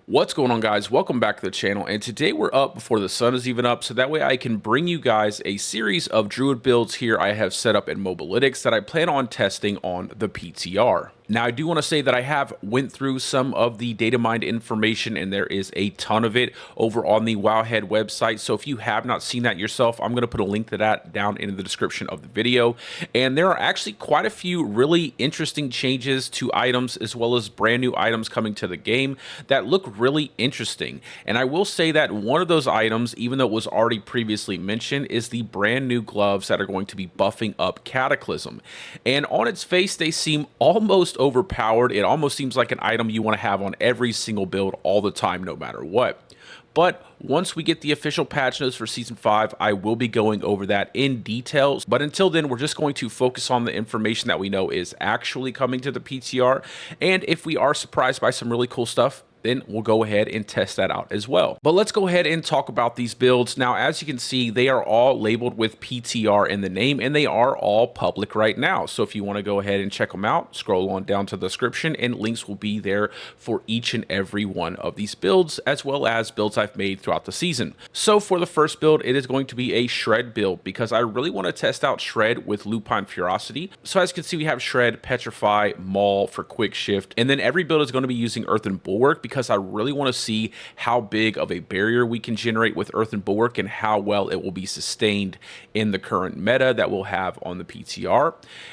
What's going on, guys? Welcome back to the channel, and today we're up before the sun is even up, so that way I can bring you guys a series of Druid builds here I have set up in Mobalytics that I plan on testing on the PTR. Now, I do want to say that I have went through some of the data mined information, and there is a ton of it over on the Wowhead website. So if you have not seen that yourself, I'm going to put a link to that down in the description of the video. And there are actually quite a few really interesting changes to items, as well as brand new items coming to the game that look really interesting. And I will say that one of those items, even though it was already previously mentioned, is the brand new gloves that are going to be buffing up Cataclysm. And on its face, they seem almost overpowered. It almost seems like an item you want to have on every single build all the time, no matter what. But once we get the official patch notes for Season 5, I will be going over that in details. But until then, we're just going to focus on the information that we know is actually coming to the PTR. And if we are surprised by some really cool stuff, then we'll go ahead and test that out as well. But let's go ahead and talk about these builds. Now, as you can see, they are all labeled with PTR in the name, and they are all public right now. So if you want to go ahead and check them out, scroll on down to the description, and links will be there for each and every one of these builds, as well as builds I've made throughout the season. So for the first build, it is going to be a Shred build, because I really want to test out Shred with Lupine Ferocity. So as you can see, we have Shred, Petrify, Maul for quick shift, and then every build is going to be using Earthen Bulwark, because I really want to see how big of a barrier we can generate with Earthen Bulwark and how well it will be sustained in the current meta that we'll have on the PTR.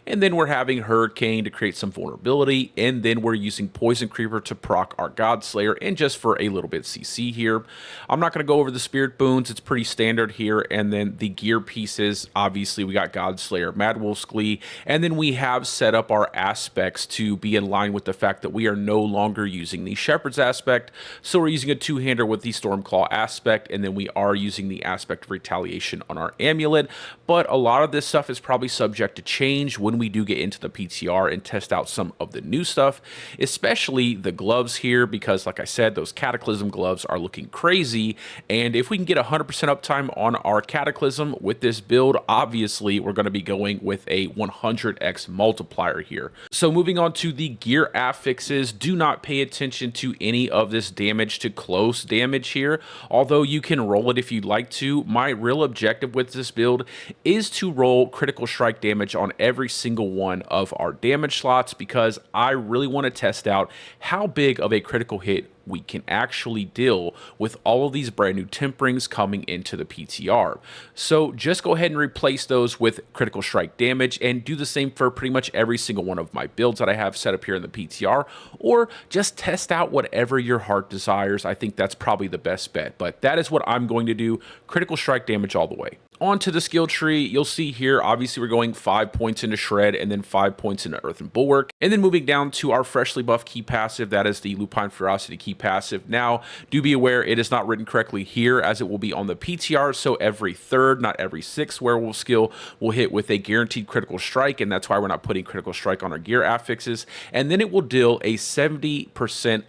And then we're having Hurricane to create some vulnerability, and then we're using Poison Creeper to proc our Godslayer, and just for a little bit CC here. I'm not going to go over the Spirit Boons, it's pretty standard here. And then the gear pieces, obviously we got Godslayer, Mad Wolf's Glee, and then we have set up our aspects to be in line with the fact that we are no longer using the Shepherd's aspect. So we're using a two-hander with the Stormclaw aspect, and then we are using the aspect of retaliation on our amulet. But a lot of this stuff is probably subject to change when we do get into the PTR and test out some of the new stuff, especially the gloves here, because like I said, those Cataclysm gloves are looking crazy. And if we can get 100% uptime on our Cataclysm with this build, obviously we're going to be going with a 100x multiplier here. So moving on to the gear affixes, do not pay attention to any of this damage to close damage here, although you can roll it if you'd like to. My real objective with this build is to roll critical strike damage on every single one of our damage slots, because I really want to test out how big of a critical hit we can actually deal with all of these brand new temperings coming into the PTR. So just go ahead and replace those with critical strike damage, and do the same for pretty much every single one of my builds that I have set up here in the PTR, or just test out whatever your heart desires. I think that's probably the best bet, but that is what I'm going to do. Critical strike damage all the way. On to the skill tree, you'll see here, obviously we're going 5 points into Shred, and then 5 points into Earthen Bulwark, and then moving down to our freshly buffed key passive, that is the Lupine Ferocity key passive. Now, do be aware, it is not written correctly here, as it will be on the PTR, so every third, not every sixth werewolf skill will hit with a guaranteed critical strike, and that's why we're not putting critical strike on our gear affixes, and then it will deal a 70%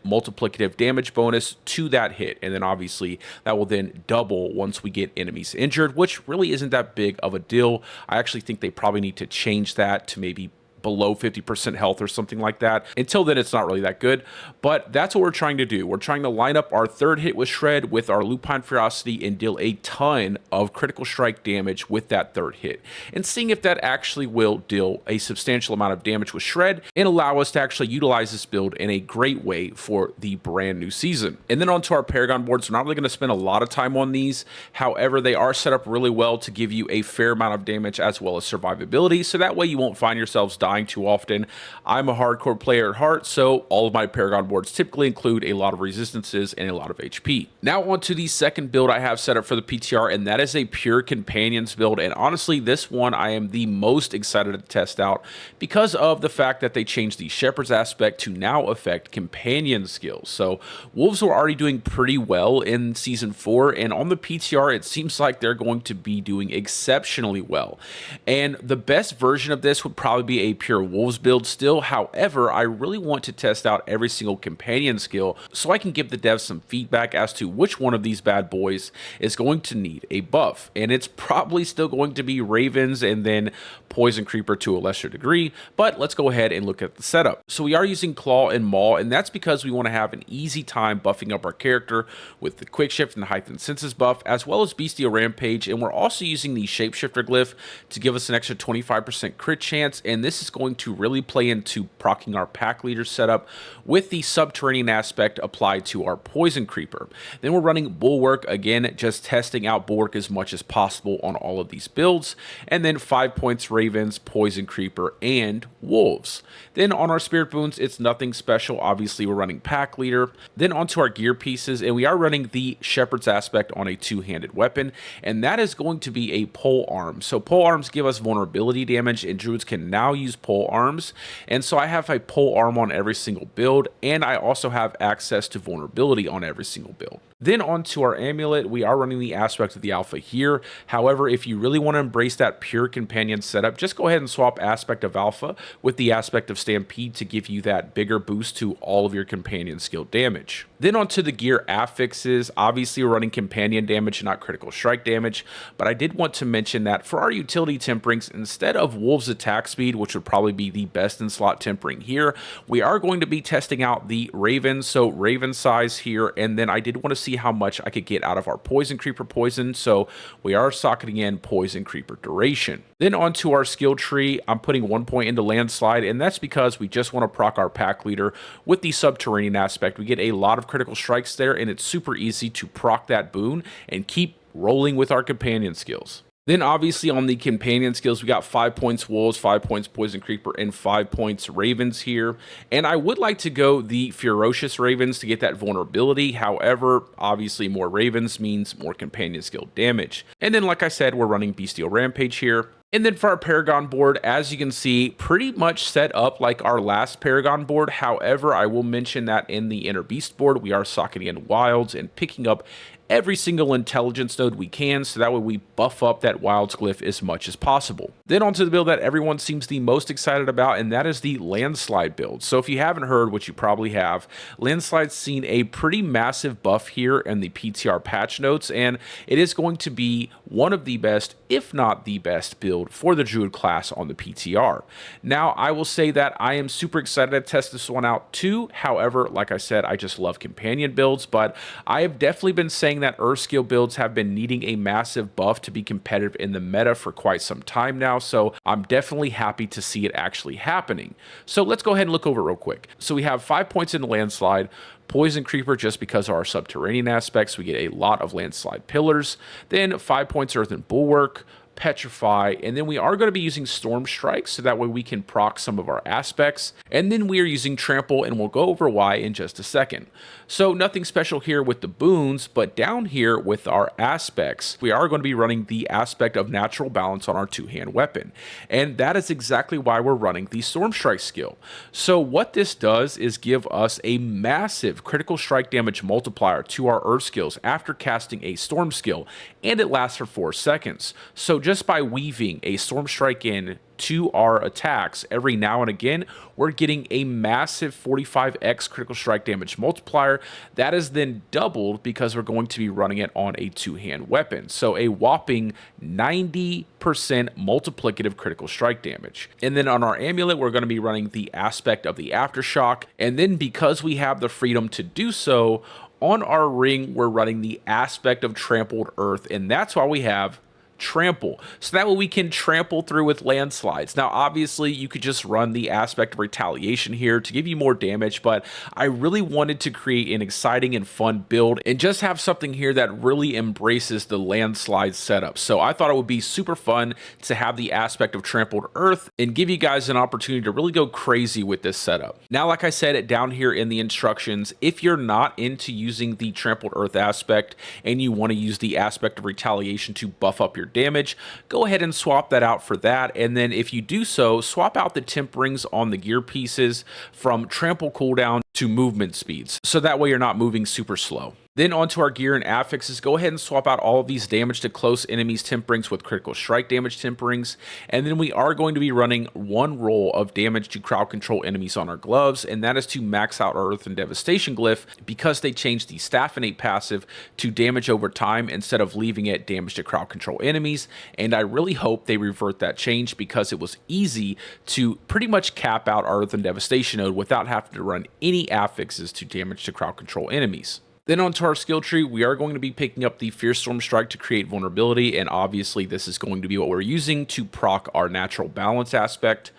multiplicative damage bonus to that hit, and then obviously that will then double once we get enemies injured, which really isn't that big of a deal. I actually think they probably need to change that to maybe below 50% health or something like that. Until then, it's not really that good, but that's what we're trying to do. We're trying to line up our third hit with Shred with our Lupine Ferocity and deal a ton of critical strike damage with that third hit, and seeing if that actually will deal a substantial amount of damage with Shred and allow us to actually utilize this build in a great way for the brand new season. And then onto our Paragon boards. We're not really going to spend a lot of time on these. However, they are set up really well to give you a fair amount of damage as well as survivability, so that way you won't find yourselves dying too often. I'm a hardcore player at heart, so all of my Paragon boards typically include a lot of resistances and a lot of HP. Now on to the second build I have set up for the PTR, and that is a pure companions build. And honestly, this one I am the most excited to test out because of the fact that they changed the Shepherd's aspect to now affect companion skills. So wolves were already doing pretty well in Season 4, and on the PTR it seems like they're going to be doing exceptionally well. And the best version of this would probably be a pure wolves build still. However, I really want to test out every single companion skill so I can give the devs some feedback as to which one of these bad boys is going to need a buff. And it's probably still going to be ravens and then poison creeper to a lesser degree, but let's go ahead and look at the setup. So we are using claw and maul, and that's because we want to have an easy time buffing up our character with the quick shift and heightened senses buff, as well as bestial rampage. And we're also using the shapeshifter glyph to give us an extra 25% crit chance, and this is going to really play into proccing our pack leader setup with the subterranean aspect applied to our poison creeper. Then we're running bulwark, again just testing out bulwark as much as possible on all of these builds, and then 5 points ravens, poison creeper, and wolves. Then on our spirit boons, it's nothing special. Obviously we're running pack leader. Then onto our gear pieces, and we are running the shepherd's aspect on a two-handed weapon, and that is going to be a pole arm. So pole arms give us vulnerability damage, and druids can now use pole arms, and so I have a pole arm on every single build, and I also have access to vulnerability on every single build. Then onto our amulet, we are running the aspect of the alpha here. However, if you really want to embrace that pure companion setup, just go ahead and swap aspect of alpha with the aspect of stampede to give you that bigger boost to all of your companion skill damage. Then onto the gear affixes, obviously we're running companion damage, not critical strike damage, but I did want to mention that for our utility temperings, instead of wolves attack speed, which would probably be the best in slot tempering here, we are going to be testing out the ravens, so raven size here, and then I did want to see how much I could get out of our poison creeper poison, so we are socketing in poison creeper duration. Then onto our skill tree, I'm putting 1 point into landslide, and that's because we just want to proc our pack leader with the subterranean aspect. We get a lot of critical strikes there, and it's super easy to proc that boon and keep rolling with our companion skills. Then obviously on the companion skills, we got 5 points wolves, 5 points poison creeper, and 5 points ravens here. And I would like to go the ferocious ravens to get that vulnerability. However, obviously more ravens means more companion skill damage. And then like I said, we're running bestial rampage here. And then for our Paragon board, as you can see, pretty much set up like our last Paragon board. However, I will mention that in the Inner Beast board, we are socketing in wilds and picking up every single intelligence node we can, so that way we buff up that wilds glyph as much as possible. Then onto the build that everyone seems the most excited about, and that is the Landslide build. So if you haven't heard, which you probably have, Landslide's seen a pretty massive buff here in the PTR patch notes, and it is going to be one of the best, if not the best build for the Druid class on the PTR. Now, I will say that I am super excited to test this one out too. However, like I said, I just love companion builds, but I have definitely been saying that Earth skill builds have been needing a massive buff to be competitive in the meta for quite some time now, so I'm definitely happy to see it actually happening. So let's go ahead and look over it real quick. So we have 5 points in the landslide, poison creeper just because of our subterranean aspects, we get a lot of landslide pillars, then 5 points earth and bulwark, petrify, and then we are going to be using storm strike so that way we can proc some of our aspects, and then we are using trample, and we'll go over why in just a second. So nothing special here with the boons, but down here with our aspects, we are going to be running the aspect of natural balance on our two-hand weapon, and that is exactly why we're running the storm strike skill. So what this does is give us a massive critical strike damage multiplier to our earth skills after casting a storm skill, and it lasts for 4 seconds. So just by weaving a storm strike in to our attacks every now and again, we're getting a massive 45x critical strike damage multiplier that is then doubled because we're going to be running it on a two-hand weapon. So a whopping 90% multiplicative critical strike damage. And then on our amulet, we're going to be running the aspect of the aftershock. And then because we have the freedom to do so, on our ring, we're running the aspect of trampled earth, and that's why we have trample, so that way we can trample through with landslides. Now obviously you could just run the aspect of retaliation here to give you more damage, but I really wanted to create an exciting and fun build and just have something here that really embraces the landslide setup. So I thought it would be super fun to have the aspect of trampled earth and give you guys an opportunity to really go crazy with this setup. Now, like I said down here in the instructions, if you're not into using the trampled earth aspect and you want to use the aspect of retaliation to buff up your damage, go ahead and swap that out for that. And then if you do so, swap out the temperings on the gear pieces from trample cooldown to movement speeds, so that way you're not moving super slow. Then onto our gear and affixes, go ahead and swap out all of these damage to close enemies temperings with critical strike damage temperings. And then we are going to be running one roll of damage to crowd control enemies on our gloves, and that is to max out our Earth and Devastation glyph because they changed the Staffinate passive to damage over time instead of leaving it damage to crowd control enemies. And I really hope they revert that change because it was easy to pretty much cap out our Earth and Devastation node without having to run any affixes to damage to crowd control enemies. Then onto our skill tree, we are going to be picking up the Fierce Storm Strike to create vulnerability, and obviously this is going to be what we're using to proc our natural balance aspect.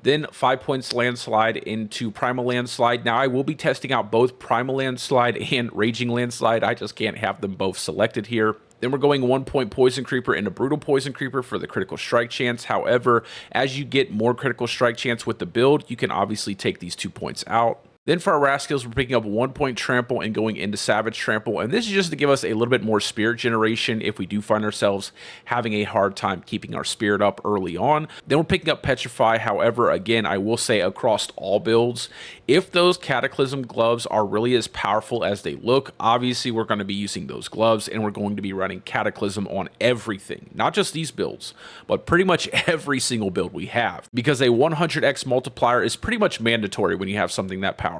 Then 5 points Landslide into Primal Landslide. Now I will be testing out both Primal Landslide and Raging Landslide. I just can't have them both selected here. Then we're going 1 point Poison Creeper into Brutal Poison Creeper for the critical strike chance. However, as you get more critical strike chance with the build, you can obviously take these 2 points out. Then for our wrath skills, we're picking up 1 point Trample and going into Savage Trample. And this is just to give us a little bit more spirit generation if we do find ourselves having a hard time keeping our spirit up early on. Then we're picking up Petrify. However, again, I will say across all builds, if those Cataclysm gloves are really as powerful as they look, obviously we're going to be using those gloves and we're going to be running Cataclysm on everything. Not just these builds, but pretty much every single build we have. Because a 100x multiplier is pretty much mandatory when you have something that powerful.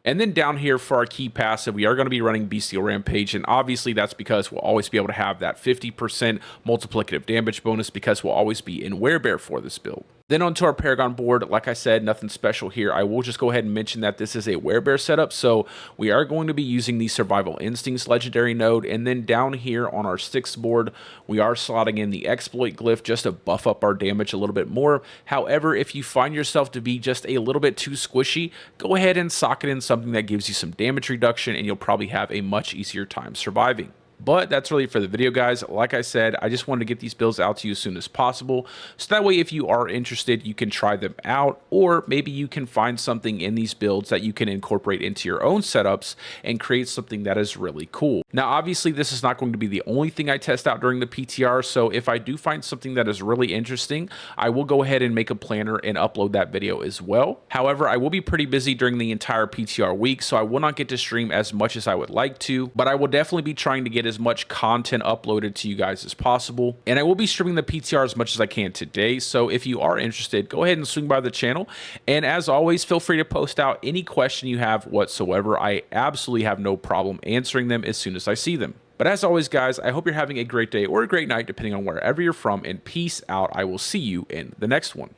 And then down here for our key passive, we are going to be running Bestial Rampage, and obviously that's because we'll always be able to have that 50% multiplicative damage bonus because we'll always be in Werebear for this build. Then onto our Paragon board, like I said, nothing special here. I will just go ahead and mention that this is a Werebear setup, so we are going to be using the Survival Instincts legendary node, and then down here on our 6th board, we are slotting in the Exploit glyph just to buff up our damage a little bit more. However, if you find yourself to be just a little bit too squishy, go ahead and socket in something that gives you some damage reduction, and you'll probably have a much easier time surviving. But that's really for the video, guys. Like I said, I just wanted to get these builds out to you as soon as possible. So that way, if you are interested, you can try them out, or maybe you can find something in these builds that you can incorporate into your own setups and create something that is really cool. Now, obviously, this is not going to be the only thing I test out during the PTR. So if I do find something that is really interesting, I will go ahead and make a planner and upload that video as well. However, I will be pretty busy during the entire PTR week, so I will not get to stream as much as I would like to, but I will definitely be trying to get as much content uploaded to you guys as possible, and I will be streaming the PTR as much as I can today. So if you are interested, go ahead and swing by the channel, and as always, feel free to post out any question you have whatsoever. I absolutely have no problem answering them as soon as I see them. But as always, guys, I hope you're having a great day or a great night depending on wherever you're from, and peace out. I will see you in the next one.